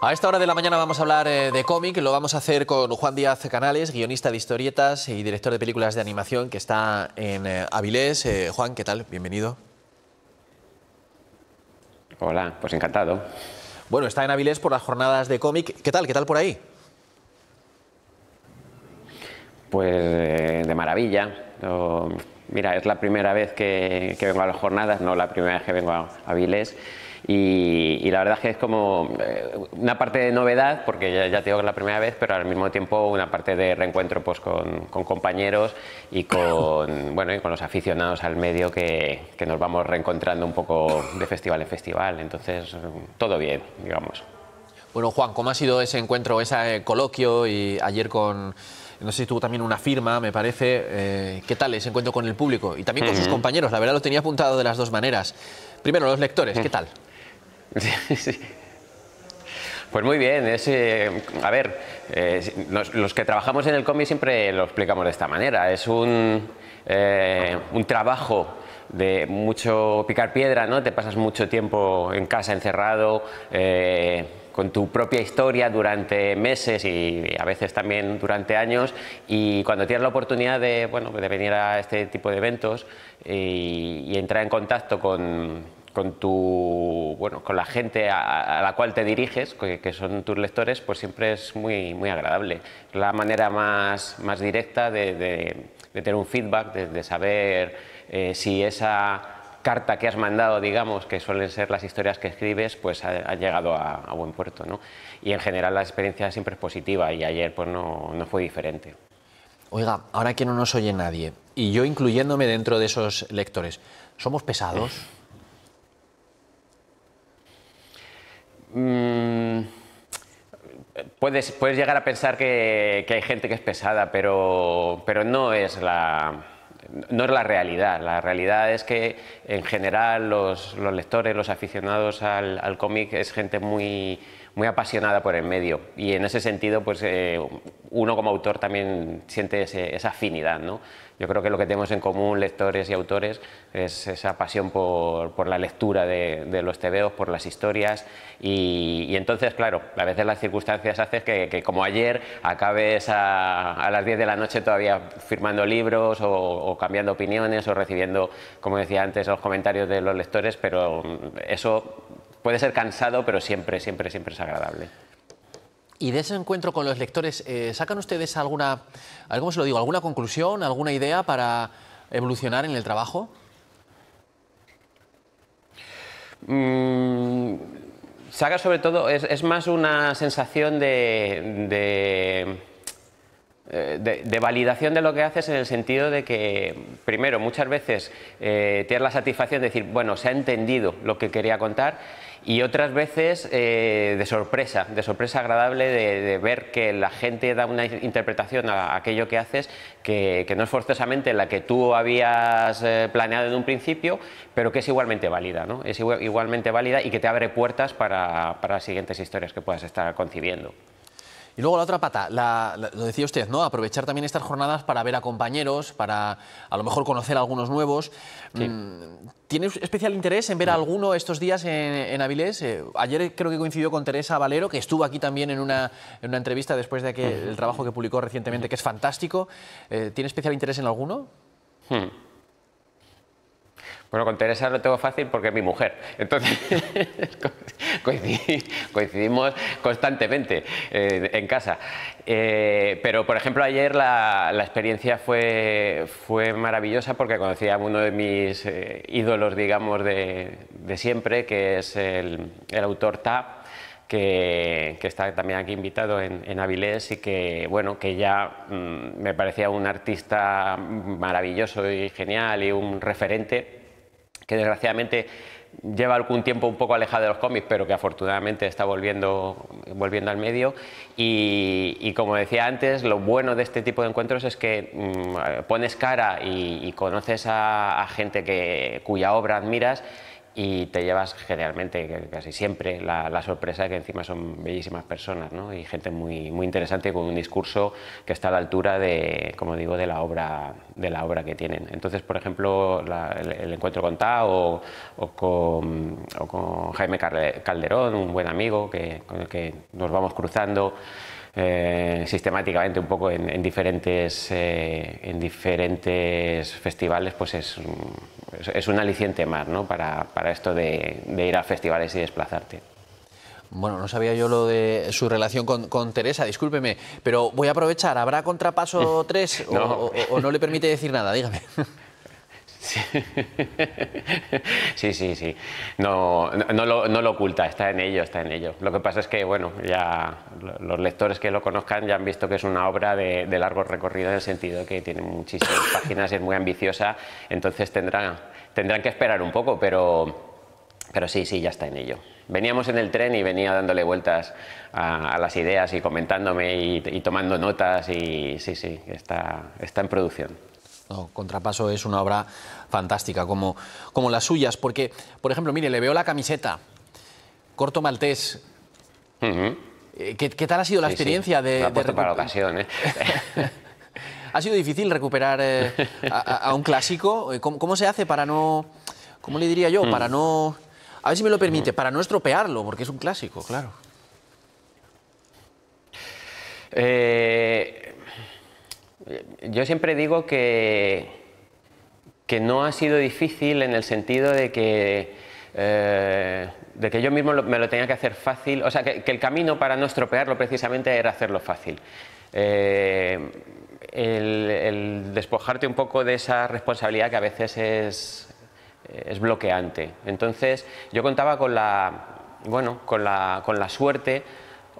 A esta hora de la mañana vamos a hablar de cómic, lo vamos a hacer con Juan Díaz Canales, guionista de historietas y director de películas de animación que está en Avilés. Juan, ¿qué tal? Bienvenido. Hola, pues encantado. Bueno, está en Avilés por las jornadas de cómic. ¿Qué tal? ¿Qué tal por ahí? Pues de maravilla. Mira, es la primera vez que vengo a las jornadas, no la primera vez que vengo a Avilés. Y la verdad es que es como una parte de novedad, porque ya te digo que es la primera vez, pero al mismo tiempo una parte de reencuentro pues, con compañeros y con, bueno, y con los aficionados al medio que nos vamos reencontrando un poco de festival en festival. Entonces, todo bien, digamos. Bueno, Juan, ¿cómo ha sido ese encuentro, ese coloquio y ayer con... No sé si tuvo también una firma, me parece. ¿Qué tal ese encuentro con el público? Y también con sus compañeros. La verdad lo tenía apuntado de las dos maneras. Primero, los lectores, ¿qué tal? Sí. Pues muy bien, a ver, los que trabajamos en el cómic siempre lo explicamos de esta manera. Es un trabajo de mucho picar piedra, ¿no? Te pasas mucho tiempo en casa encerrado, con tu propia historia durante meses y a veces también durante años, y cuando tienes la oportunidad de, bueno, de venir a este tipo de eventos y entrar en contacto con la gente a la cual te diriges, que son tus lectores, pues siempre es muy agradable. Es la manera más directa de tener un feedback, de saber si esa carta que has mandado, digamos, que suelen ser las historias que escribes, pues ha llegado a buen puerto, ¿no? Y en general la experiencia siempre es positiva y ayer pues no fue diferente. Oiga, ahora que no nos oye nadie, y yo incluyéndome dentro de esos lectores, ¿somos pesados? Puedes llegar a pensar que hay gente que es pesada, pero no es la realidad. La realidad es que en general los lectores, los aficionados al cómic es gente muy apasionada por el medio, y en ese sentido pues uno como autor también siente esa afinidad, ¿no? Yo creo que lo que tenemos en común, lectores y autores, es esa pasión por la lectura de los tebeos, por las historias, y entonces, claro, a veces las circunstancias hacen que como ayer acabes a las 10 de la noche todavía firmando libros o cambiando opiniones o recibiendo, como decía antes, los comentarios de los lectores, pero eso puede ser cansado, pero siempre es agradable. Y de ese encuentro con los lectores, ¿sacan ustedes alguna, ¿cómo se lo digo, alguna conclusión, alguna idea para evolucionar en el trabajo? Saca sobre todo, es más una sensación de validación de lo que haces, en el sentido de que, primero, muchas veces tienes la satisfacción de decir, bueno, se ha entendido lo que quería contar, y otras veces de sorpresa agradable de ver que la gente da una interpretación a aquello que haces que no es forzosamente la que tú habías planeado en un principio, pero que es igualmente válida, ¿no? Es igualmente válida y que te abre puertas para las siguientes historias que puedas estar concibiendo. Y luego la otra pata, lo decía usted, ¿no? Aprovechar también estas jornadas para ver a compañeros, para a lo mejor conocer a algunos nuevos. Sí. ¿Tiene especial interés en ver a alguno estos días en Avilés? Ayer creo que coincidió con Teresa Valero, que estuvo aquí también en una entrevista después de el trabajo que publicó recientemente, que es fantástico. ¿Tiene especial interés en alguno? Bueno, con Teresa lo tengo fácil porque es mi mujer, entonces coincidimos constantemente en casa. Pero, por ejemplo, ayer la experiencia fue maravillosa, porque conocí a uno de mis ídolos, digamos, de siempre, que es el autor Ta, que está también aquí invitado en Avilés, y que, bueno, que ya me parecía un artista maravilloso y genial y un referente, que desgraciadamente lleva algún tiempo un poco alejado de los cómics, pero que afortunadamente está volviendo al medio. Y como decía antes, lo bueno de este tipo de encuentros es que pones cara y conoces a gente cuya obra admiras, y te llevas generalmente, casi siempre, la sorpresa de que encima son bellísimas personas, ¿no? Y gente muy, muy interesante con un discurso que está a la altura de, como digo, de la obra que tienen. Entonces, por ejemplo, el encuentro con Tao o con Jaime Calderón, un buen amigo con el que nos vamos cruzando sistemáticamente un poco en diferentes festivales, pues es un aliciente más, ¿no? para esto de ir a festivales y desplazarte. Bueno, no sabía yo lo de su relación con Teresa, discúlpeme, pero voy a aprovechar, ¿habrá Contrapaso 3 No. o no le permite decir nada? Dígame. Sí. No lo oculta, está en ello, está en ello. Lo que pasa es que, bueno, ya los lectores que lo conozcan ya han visto que es una obra de largo recorrido, en el sentido de que tiene muchísimas páginas, es muy ambiciosa, entonces tendrán que esperar un poco, pero sí, ya está en ello. Veníamos en el tren y venía dándole vueltas a las ideas y comentándome y tomando notas, y sí, está en producción. No, Contrapaso es una obra fantástica, como las suyas, porque, por ejemplo, mire, le veo la camiseta, Corto Maltés. ¿Qué tal ha sido la experiencia de la he puesto para la ocasión, ¿eh? ¿Ha sido difícil recuperar a un clásico? ¿Cómo se hace para no, cómo le diría yo, para no, a ver si me lo permite, para no estropearlo, porque es un clásico, claro? Yo siempre digo que no ha sido difícil, en el sentido de que yo mismo me lo tenía que hacer fácil, o sea, que el camino para no estropearlo precisamente era hacerlo fácil. El despojarte un poco de esa responsabilidad que a veces es bloqueante. Entonces yo contaba con la suerte,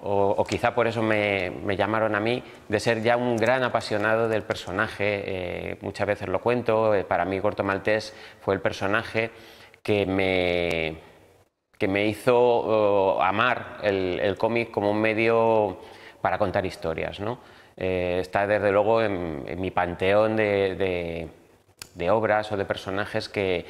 o quizá por eso me llamaron a mí, de ser ya un gran apasionado del personaje. Muchas veces lo cuento, para mí Corto Maltés fue el personaje que me hizo amar el cómic como un medio para contar historias, ¿no? Está desde luego en mi panteón de obras o de personajes que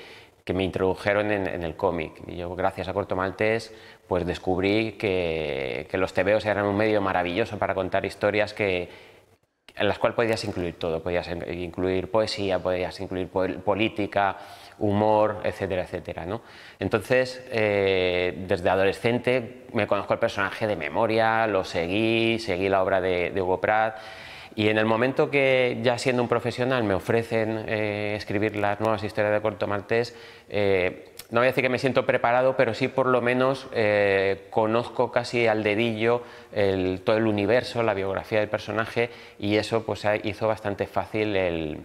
me introdujeron en el cómic. Y yo, gracias a Corto Maltés, pues descubrí que los tebeos eran un medio maravilloso para contar historias en las cuales podías incluir todo. Podías incluir poesía, podías incluir política, humor, etcétera, etcétera, ¿no? Entonces, desde adolescente me conozco el personaje de memoria, lo seguí la obra de Hugo Pratt. Y en el momento que, ya siendo un profesional, me ofrecen escribir las nuevas historias de Corto Maltés, no voy a decir que me siento preparado, pero sí por lo menos conozco casi al dedillo todo el universo, la biografía del personaje, y eso pues hizo bastante fácil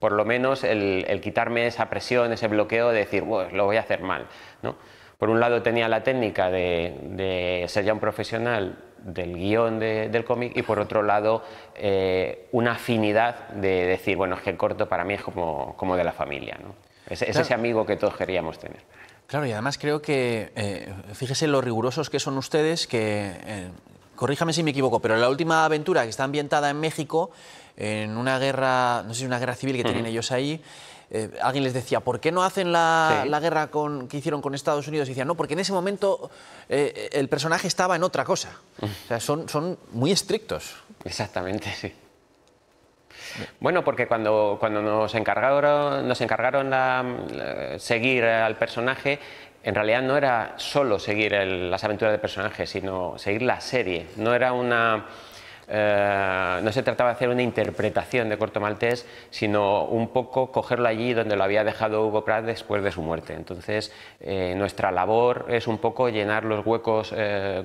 por lo menos el quitarme esa presión, ese bloqueo de decir, bueno, lo voy a hacer mal, ¿no? Por un lado tenía la técnica de ser ya un profesional del guión del cómic, y por otro lado una afinidad de decir, bueno, es que el corto para mí es como de la familia, ¿no? Es ese amigo que todos queríamos tener. Claro, y además creo que, fíjese lo rigurosos que son ustedes, que, corríjame si me equivoco, pero la última aventura, que está ambientada en México, en una guerra, no sé si una guerra civil que tienen ellos ahí, alguien les decía, ¿por qué no hacen la guerra que hicieron con Estados Unidos? Y decían, no, porque en ese momento el personaje estaba en otra cosa. O sea, son muy estrictos. Exactamente, sí. Bueno, porque cuando nos encargaron seguir al personaje, en realidad no era solo seguir las aventuras del personaje, sino seguir la serie. No era no se trataba de hacer una interpretación de Corto Maltés, sino un poco cogerlo allí donde lo había dejado Hugo Pratt después de su muerte. Entonces, nuestra labor es un poco llenar los huecos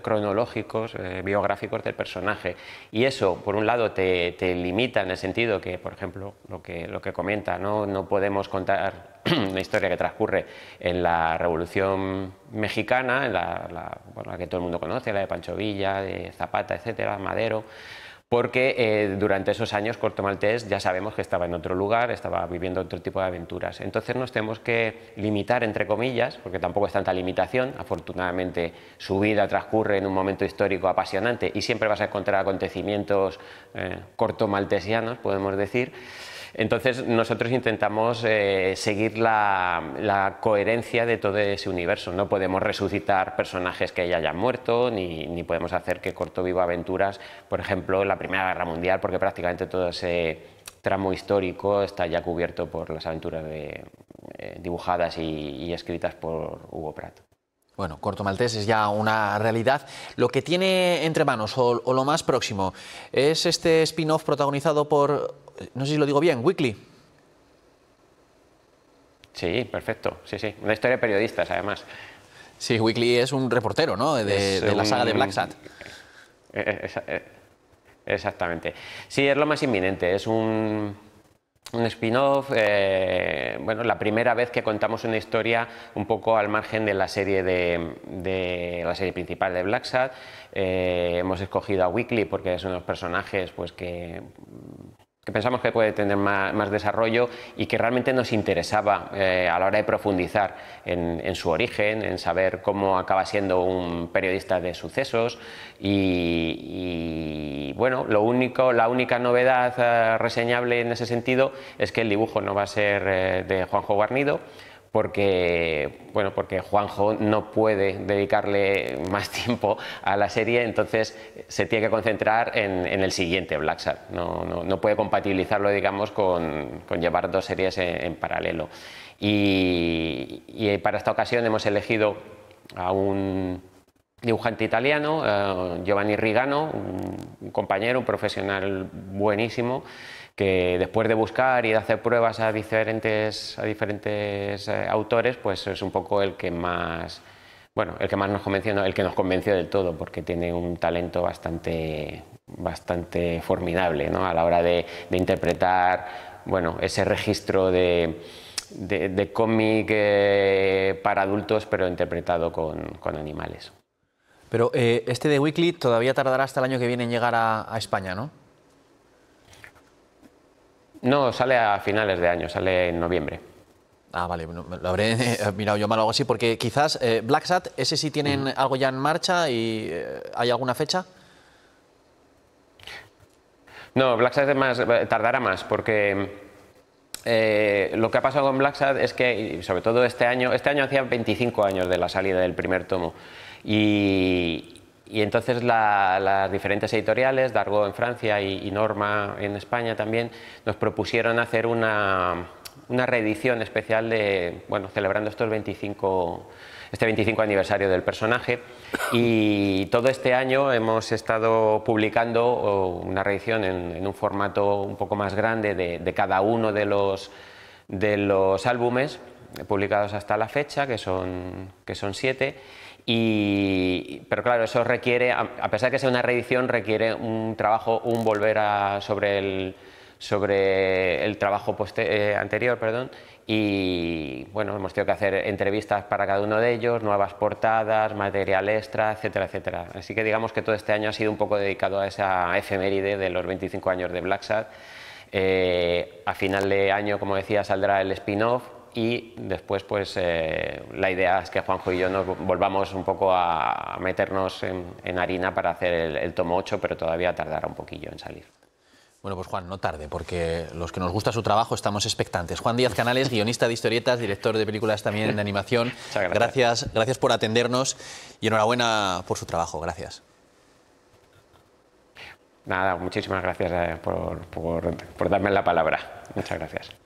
cronológicos, biográficos del personaje. Y eso, por un lado, te limita, en el sentido que, por ejemplo, lo que comenta, no podemos contar una historia que transcurre en la Revolución Mexicana, en la que todo el mundo conoce, la de Pancho Villa, de Zapata, etcétera, Madero, porque durante esos años Corto Maltés ya sabemos que estaba en otro lugar, estaba viviendo otro tipo de aventuras. Entonces nos tenemos que limitar, entre comillas, porque tampoco es tanta limitación. Afortunadamente su vida transcurre en un momento histórico apasionante y siempre vas a encontrar acontecimientos cortomaltesianos, podemos decir. Entonces nosotros intentamos seguir la coherencia de todo ese universo. No podemos resucitar personajes que ya hayan muerto, ni podemos hacer que Corto viva aventuras, por ejemplo, en la Primera Guerra Mundial, porque prácticamente todo ese tramo histórico está ya cubierto por las aventuras dibujadas y escritas por Hugo Pratt. Bueno, Corto Maltés es ya una realidad. Lo que tiene entre manos, o lo más próximo, es este spin-off protagonizado por, no sé si lo digo bien, Weekly. Sí, perfecto. Sí, sí. Una historia de periodistas, además. Sí, Weekly es un reportero, ¿no? De la saga de Blacksad. Exactamente. Sí, es lo más inminente. Es un spin-off, bueno, la primera vez que contamos una historia un poco al margen de la serie de la serie principal de Blacksad. Hemos escogido a Weekly porque es uno de los personajes pues que pensamos que puede tener más desarrollo y que realmente nos interesaba a la hora de profundizar en su origen, en saber cómo acaba siendo un periodista de sucesos y bueno, la única novedad reseñable en ese sentido es que el dibujo no va a ser de Juanjo Guarnido, porque Juanjo no puede dedicarle más tiempo a la serie, entonces se tiene que concentrar en el siguiente Blacksad. No puede compatibilizarlo, digamos, con llevar dos series en paralelo. Y para esta ocasión hemos elegido a un dibujante italiano, Giovanni Rigano, un compañero, un profesional buenísimo, que después de buscar y de hacer pruebas a diferentes autores, pues es un poco el que más nos convenció, el que nos convenció del todo, porque tiene un talento bastante formidable, ¿no? A la hora de interpretar, bueno, ese registro de cómic para adultos, pero interpretado con animales. Pero este de Weekly todavía tardará hasta el año que viene en llegar a España, ¿no? No, sale a finales de año, sale en noviembre. Ah, vale, lo habré mirado yo mal o algo así, porque quizás Blacksad, ese sí tienen algo ya en marcha y ¿hay alguna fecha? No, Blacksad tardará más, porque lo que ha pasado con Blacksad es que, sobre todo este año hacía 25 años de la salida del primer tomo, y entonces las diferentes editoriales, Dargaud en Francia y Norma en España también, nos propusieron hacer una reedición especial celebrando este 25 aniversario del personaje, y todo este año hemos estado publicando una reedición en un formato un poco más grande de cada uno de los álbumes publicados hasta la fecha, que son 7. Pero claro, eso requiere, a pesar de que sea una reedición, requiere un trabajo, volver sobre el trabajo anterior, perdón, y bueno, hemos tenido que hacer entrevistas para cada uno de ellos, nuevas portadas, material extra, etcétera, etcétera. Así que digamos que todo este año ha sido un poco dedicado a esa efeméride de los 25 años de Blacksad. A final de año, como decía, saldrá el spin-off. Y después, pues, la idea es que Juanjo y yo nos volvamos un poco a meternos en harina para hacer el tomo 8, pero todavía tardará un poquillo en salir. Bueno, pues Juan, no tarde, porque los que nos gusta su trabajo estamos expectantes. Juan Díaz Canales, guionista de historietas, director de películas también de animación. Muchas gracias. Gracias por atendernos y enhorabuena por su trabajo. Gracias. Nada, muchísimas gracias por darme la palabra. Muchas gracias.